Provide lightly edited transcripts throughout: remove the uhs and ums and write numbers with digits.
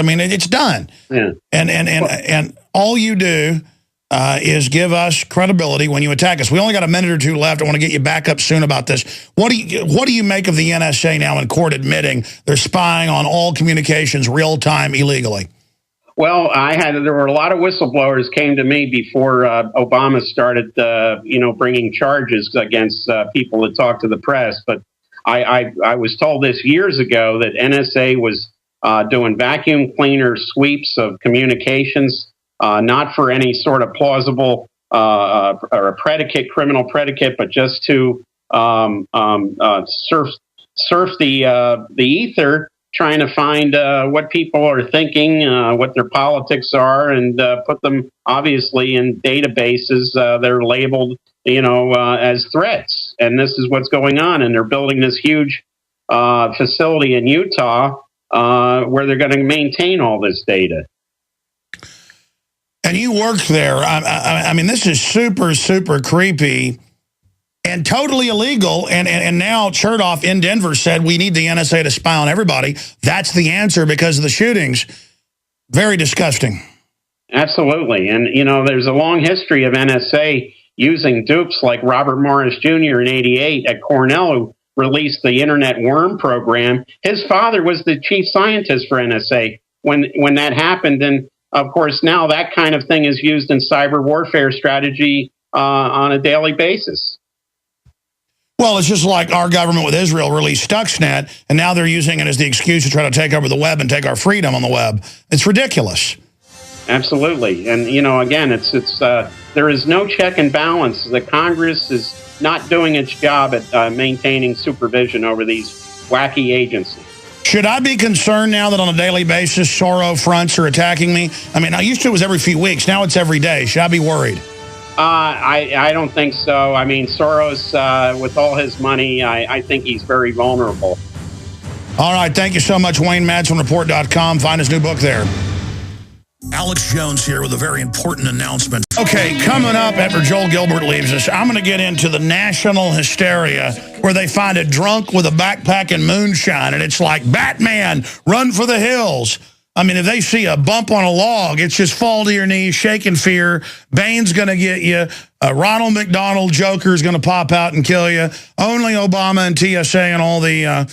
mean, it's done. Yeah. And all you do is give us credibility when you attack us. We only got a minute or two left. I want to get you back up soon about this. What do you make of the NSA now in court admitting they're spying on all communications real time illegally? Well, there were a lot of whistleblowers came to me before Obama started, bringing charges against people that talk to the press. But I was told this years ago that NSA was doing vacuum cleaner sweeps of communications, not for any sort of plausible or a criminal predicate, but just to surf the ether, trying to find what people are thinking, what their politics are, and put them obviously in databases that are labeled, as threats. And this is what's going on. And they're building this huge facility in Utah where they're going to maintain all this data. And you worked there. I mean, this is super, super creepy and totally illegal. And now Chertoff in Denver said we need the NSA to spy on everybody. That's the answer because of the shootings. Very disgusting. Absolutely. And, there's a long history of NSA using dupes like Robert Morris Jr. in '88 at Cornell, who released the Internet Worm program. His father was the chief scientist for NSA when that happened. And, of course, now that kind of thing is used in cyber warfare strategy on a daily basis. Well, it's just like our government with Israel released Stuxnet, and now they're using it as the excuse to try to take over the web and take our freedom on the web. It's ridiculous. Absolutely. And, again, it's there is no check and balance. The Congress is not doing its job at maintaining supervision over these wacky agencies. Should I be concerned now that on a daily basis Soros fronts are attacking me? I mean, I used to it was every few weeks. Now it's every day. Should I be worried? I don't think so. I mean, Soros, with all his money, I think he's very vulnerable. All right. Thank you so much, Wayne. MadsenReport.com. Find his new book there. Alex Jones here with a very important announcement. Okay, coming up after Joel Gilbert leaves us, I'm going to get into the national hysteria where they find a drunk with a backpack and moonshine, and it's like, Batman, run for the hills. I mean, if they see a bump on a log, it's just fall to your knees, shake in fear. Bane's going to get you. Ronald McDonald Joker's going to pop out and kill you. Only Obama and TSA and all the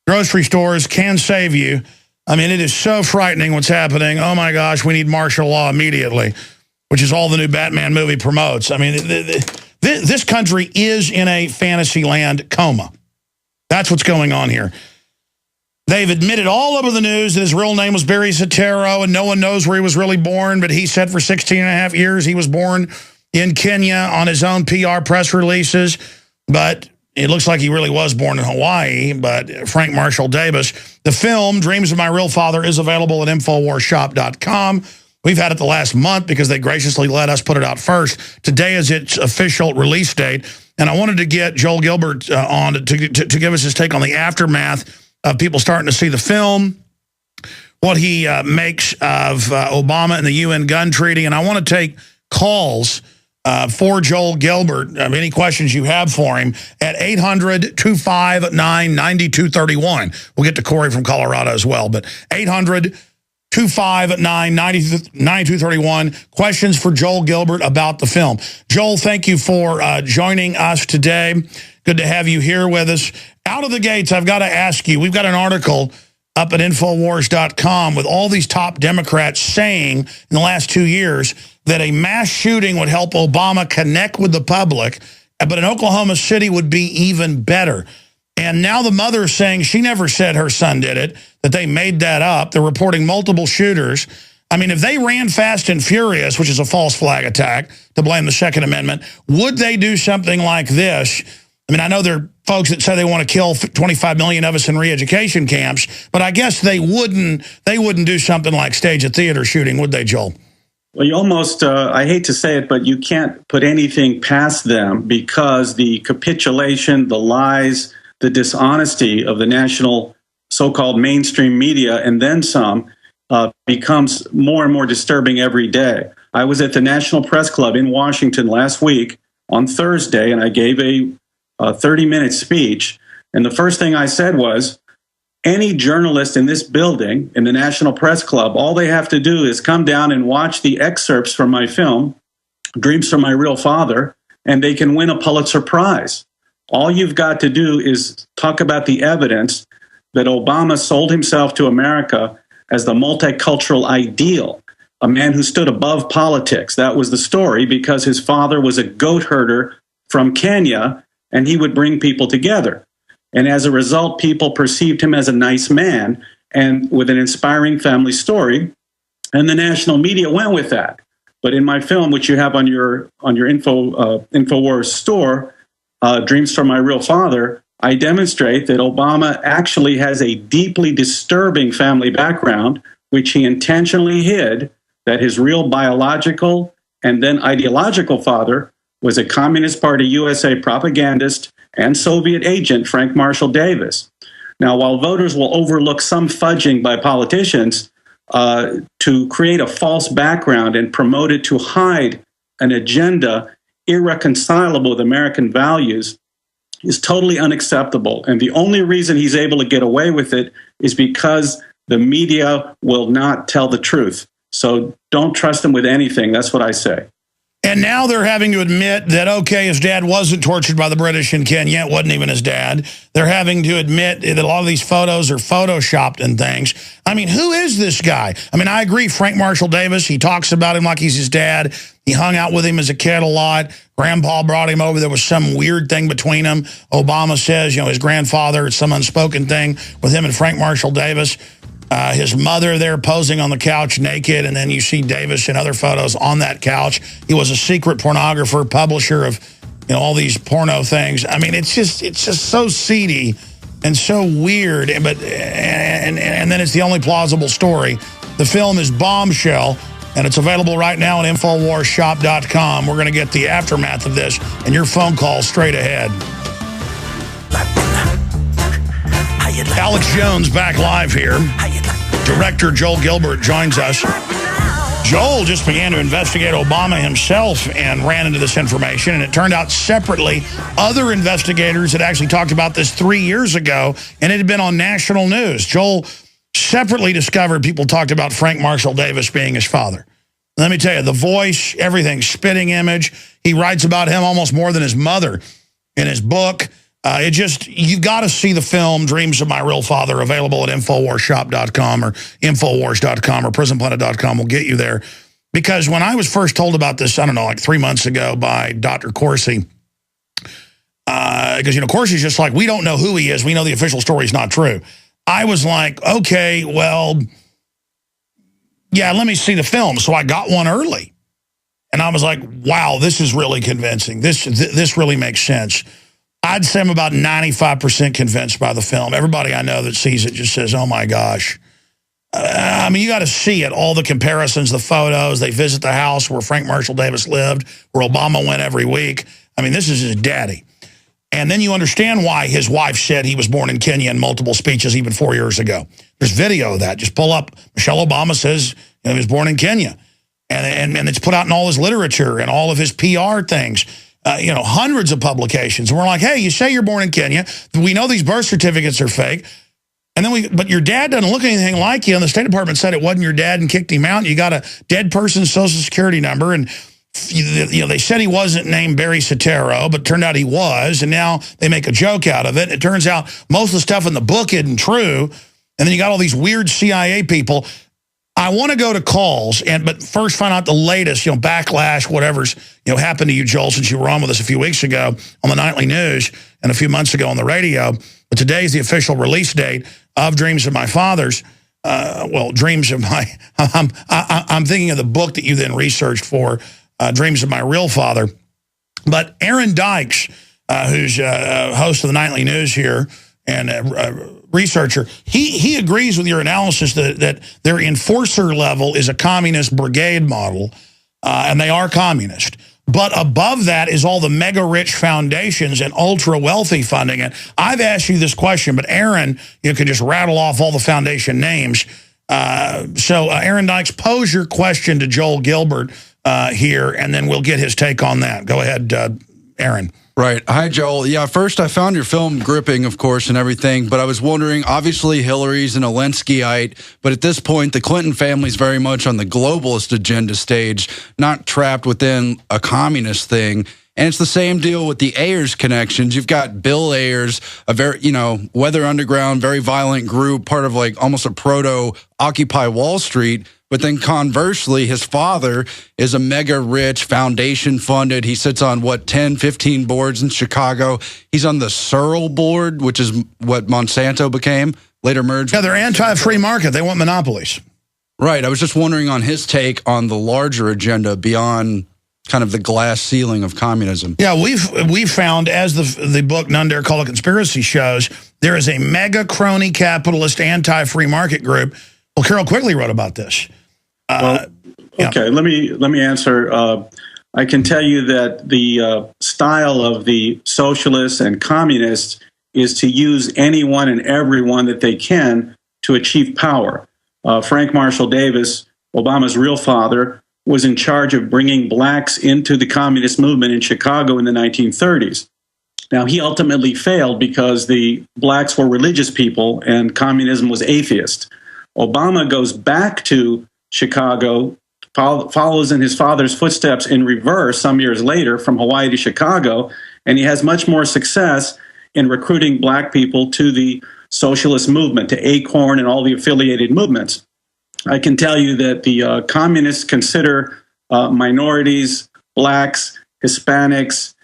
grocery stores can save you. I mean, it is so frightening what's happening. Oh, my gosh, we need martial law immediately, which is all the new Batman movie promotes. I mean, this country is in a fantasy land coma. That's what's going on here. They've admitted all over the news that his real name was Barry Soetoro, and no one knows where he was really born, but he said for 16 and a half years he was born in Kenya on his own PR press releases. But it looks like he really was born in Hawaii, but Frank Marshall Davis. The film, Dreams of My Real Father, is available at InfoWarsShop.com. We've had it the last month because they graciously let us put it out first. Today is its official release date, and I wanted to get Joel Gilbert on to give us his take on the aftermath of people starting to see the film, what he makes of Obama and the UN gun treaty. And I want to take calls for Joel Gilbert, any questions you have for him, at 800-259-9231. We'll get to Corey from Colorado as well, but 800-259-9231. Questions for Joel Gilbert about the film. Joel, thank you for joining us today. Good to have you here with us. Out of the gates, I've got to ask you, we've got an article up at Infowars.com with all these top Democrats saying in the last 2 years that a mass shooting would help Obama connect with the public, but in Oklahoma City would be even better. And now the mother is saying she never said her son did it, that they made that up. They're reporting multiple shooters. I mean, if they ran Fast and Furious, which is a false flag attack, to blame the Second Amendment, would they do something like this? I mean, I know there are folks that say they want to kill 25 million of us in re-education camps, but I guess they wouldn't do something like stage a theater shooting, would they, Joel? Well, you almost, I hate to say it, but you can't put anything past them because the capitulation, the lies, the dishonesty of the national so-called mainstream media, and then some, becomes more and more disturbing every day. I was at the National Press Club in Washington last week on Thursday, and I gave a 30-minute speech. And the first thing I said was, any journalist in this building, in the National Press Club, all they have to do is come down and watch the excerpts from my film, Dreams from My Real Father, and they can win a Pulitzer Prize. All you've got to do is talk about the evidence that Obama sold himself to America as the multicultural ideal, a man who stood above politics. That was the story, because his father was a goat herder from Kenya, and he would bring people together. And as a result, people perceived him as a nice man and with an inspiring family story. And the national media went with that. But in my film, which you have on your InfoWars store, Dreams from My Real Father, I demonstrate that Obama actually has a deeply disturbing family background, which he intentionally hid, that his real biological and then ideological father was a Communist Party USA propagandist and Soviet agent, Frank Marshall Davis. Now, while voters will overlook some fudging by politicians to create a false background and promote it to hide an agenda irreconcilable with American values, is totally unacceptable. And the only reason he's able to get away with it is because the media will not tell the truth. So don't trust him with anything. That's what I say. And now they're having to admit that, okay, his dad wasn't tortured by the British in Kenya. It wasn't even his dad. They're having to admit that a lot of these photos are photoshopped and things. I mean, who is this guy? I mean, I agree, Frank Marshall Davis, he talks about him like he's his dad. He hung out with him as a kid a lot. Grandpa brought him over. There was some weird thing between them. Obama says, you know, his grandfather, it's some unspoken thing with him and Frank Marshall Davis. His mother there posing on the couch naked, and then you see Davis in other photos on that couch. He was a secret pornographer, publisher of, you know, all these porno things. I mean, it's just so seedy and so weird. But and then it's the only plausible story. The film is Bombshell, and it's available right now at InfoWarsShop.com. We're going to get the aftermath of this and your phone call straight ahead. Alex Jones back live here. Director Joel Gilbert joins us. Joel just began to investigate Obama himself and ran into this information, and it turned out separately other investigators had actually talked about this 3 years ago, and it had been on national news. Joel separately discovered people talked about Frank Marshall Davis being his father. Let me tell you, the voice, everything, spitting image. He writes about him almost more than his mother in his book. You've got to see the film Dreams of My Real Father, available at InfoWarsShop.com or Infowars.com or PrisonPlanet.com will get you there. Because when I was first told about this, I don't know, like 3 months ago by Dr. Corsi, because, you know, Corsi's just like, we don't know who he is. We know the official story is not true. I was like, okay, well, yeah, let me see the film. So I got one early. And I was like, wow, this is really convincing. This really makes sense. I'd say I'm about 95% convinced by the film. Everybody I know that sees it just says, oh, my gosh. I mean, you got to see it, all the comparisons, the photos. They visit the house where Frank Marshall Davis lived, where Obama went every week. I mean, this is his daddy. And then you understand why his wife said he was born in Kenya in multiple speeches even 4 years ago. There's video of that. Just pull up. Michelle Obama says, you know, he was born in Kenya. And it's put out in all his literature and all of his PR things. You know, hundreds of publications. And we're like, hey, you say you're born in Kenya. We know these birth certificates are fake. And then but your dad doesn't look anything like you. And the State Department said it wasn't your dad and kicked him out. And you got a dead person's Social Security number. And, you know, they said he wasn't named Barry Soetoro, but it turned out he was. And now they make a joke out of it. It turns out most of the stuff in the book isn't true. And then you got all these weird CIA people. I want to go to calls, but first find out the latest, you know, backlash, whatever's, you know, happened to you, Joel, since you were on with us a few weeks ago on the nightly news and a few months ago on the radio. But today's the official release date of Dreams of My Father's. Well, Dreams of My, I'm thinking of the book that you then researched for, Dreams of My Real Father. But Aaron Dykes, who's host of the nightly news here and researcher, he agrees with your analysis that their enforcer level is a communist brigade model, and they are communist. But above that is all the mega-rich foundations and ultra-wealthy funding it. I've asked you this question, but Aaron, you can just rattle off all the foundation names. So Aaron Dykes, pose your question to Joel Gilbert here, and then we'll get his take on that. Go ahead, Aaron. Right. Hi, Joel. Yeah, first I found your film gripping, of course, and everything, but I was wondering, obviously Hillary's an Alinskyite, but at this point, the Clinton family's very much on the globalist agenda stage, not trapped within a communist thing. And it's the same deal with the Ayers connections. You've got Bill Ayers, a very, Weather Underground, very violent group, part of like almost a proto-Occupy Wall Street. But then conversely, his father is a mega rich, foundation funded. He sits on, 10, 15 boards in Chicago. He's on the Searle board, which is what Monsanto became, later merged. Yeah, they're anti-free market. They want monopolies. Right. I was just wondering on his take on the larger agenda beyond kind of the glass ceiling of communism. Yeah, we've found, as the book None Dare Call a Conspiracy shows, there is a mega crony capitalist anti-free market group. Well, Carol Quigley wrote about this. Okay, let me answer. I can tell you that the style of the socialists and communists is to use anyone and everyone that they can to achieve power. Frank Marshall Davis, Obama's real father, was in charge of bringing blacks into the communist movement in Chicago in the 1930s. Now, he ultimately failed because the blacks were religious people and communism was atheist. Obama goes back to Chicago, follows in his father's footsteps in reverse some years later from Hawaii to Chicago, and he has much more success in recruiting black people to the socialist movement, to ACORN and all the affiliated movements. I can tell you that the communists consider minorities, blacks, Hispanics,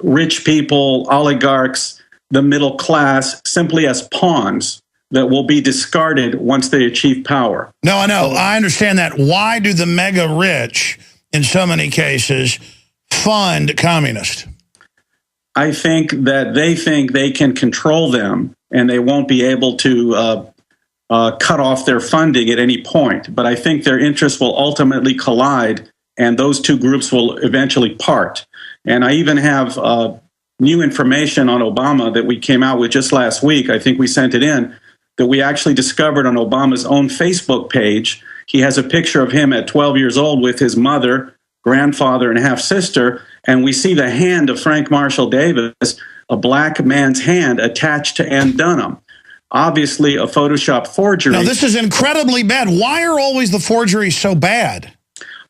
rich people, oligarchs, the middle class, simply as pawns that will be discarded once they achieve power. No, I know. I understand that. Why do the mega rich, in so many cases, fund communists? I think that they can control them, and they won't be able to cut off their funding at any point. But I think their interests will ultimately collide, and those two groups will eventually part. And I even have new information on Obama that we came out with just last week. I think we sent it in, that we actually discovered on Obama's own Facebook page. He has a picture of him at 12 years old with his mother, grandfather, and half-sister, and we see the hand of Frank Marshall Davis, a black man's hand attached to Ann Dunham. Obviously a Photoshop forgery. Now, this is incredibly bad. Why are always the forgeries so bad?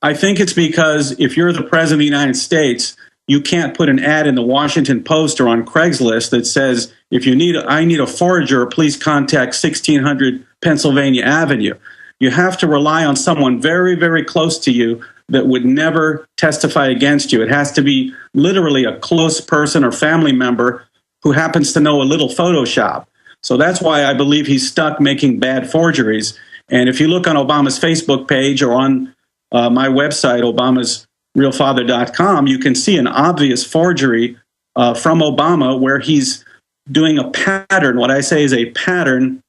I think it's because if you're the president of the United States, you can't put an ad in the Washington Post or on Craigslist that says, I need a forger, please contact 1600 Pennsylvania Avenue. You have to rely on someone very, very close to you that would never testify against you. It has to be literally a close person or family member who happens to know a little Photoshop. So that's why I believe he's stuck making bad forgeries. And if you look on Obama's Facebook page or on my website, obamasrealfather.com, you can see an obvious forgery from Obama where he's doing a pattern, what I say is a pattern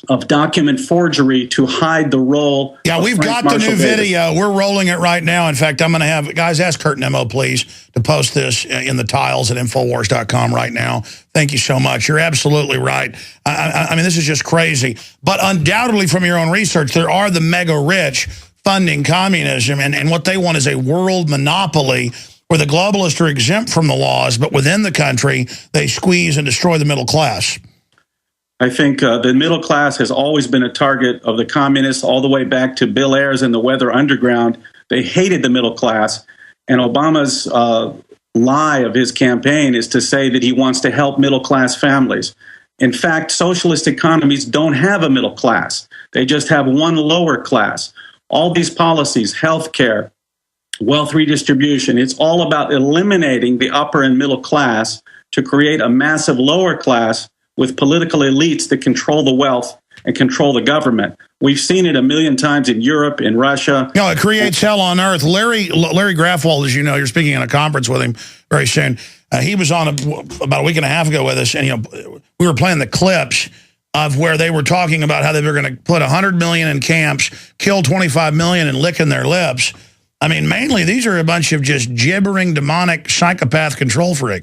of document forgery to hide the role. Yeah, we've got the new video. We're rolling it right now. In fact, I'm going to have, guys, ask Kurt Nemo, please, to post this in the tiles at Infowars.com right now. Thank you so much. You're absolutely right. I mean, this is just crazy. But undoubtedly, from your own research, there are the mega rich funding communism, and what they want is a world monopoly where the globalists are exempt from the laws, but within the country, they squeeze and destroy the middle class. I think the middle class has always been a target of the communists all the way back to Bill Ayers and the Weather Underground. They hated the middle class, and Obama's lie of his campaign is to say that he wants to help middle class families. In fact, socialist economies don't have a middle class. They just have one lower class. All these policies, healthcare, wealth redistribution, it's all about eliminating the upper and middle class to create a massive lower class with political elites that control the wealth and control the government. We've seen it a million times in Europe, in Russia. No, it creates hell on earth. Larry Graffwald, as you know, you're speaking at a conference with him very soon. He was on about a week and a half ago with us, and we were playing the clips of where they were talking about how they were going to put 100 million in camps, kill 25 million, and licking their lips. I mean, mainly these are a bunch of just gibbering, demonic, psychopath control freaks.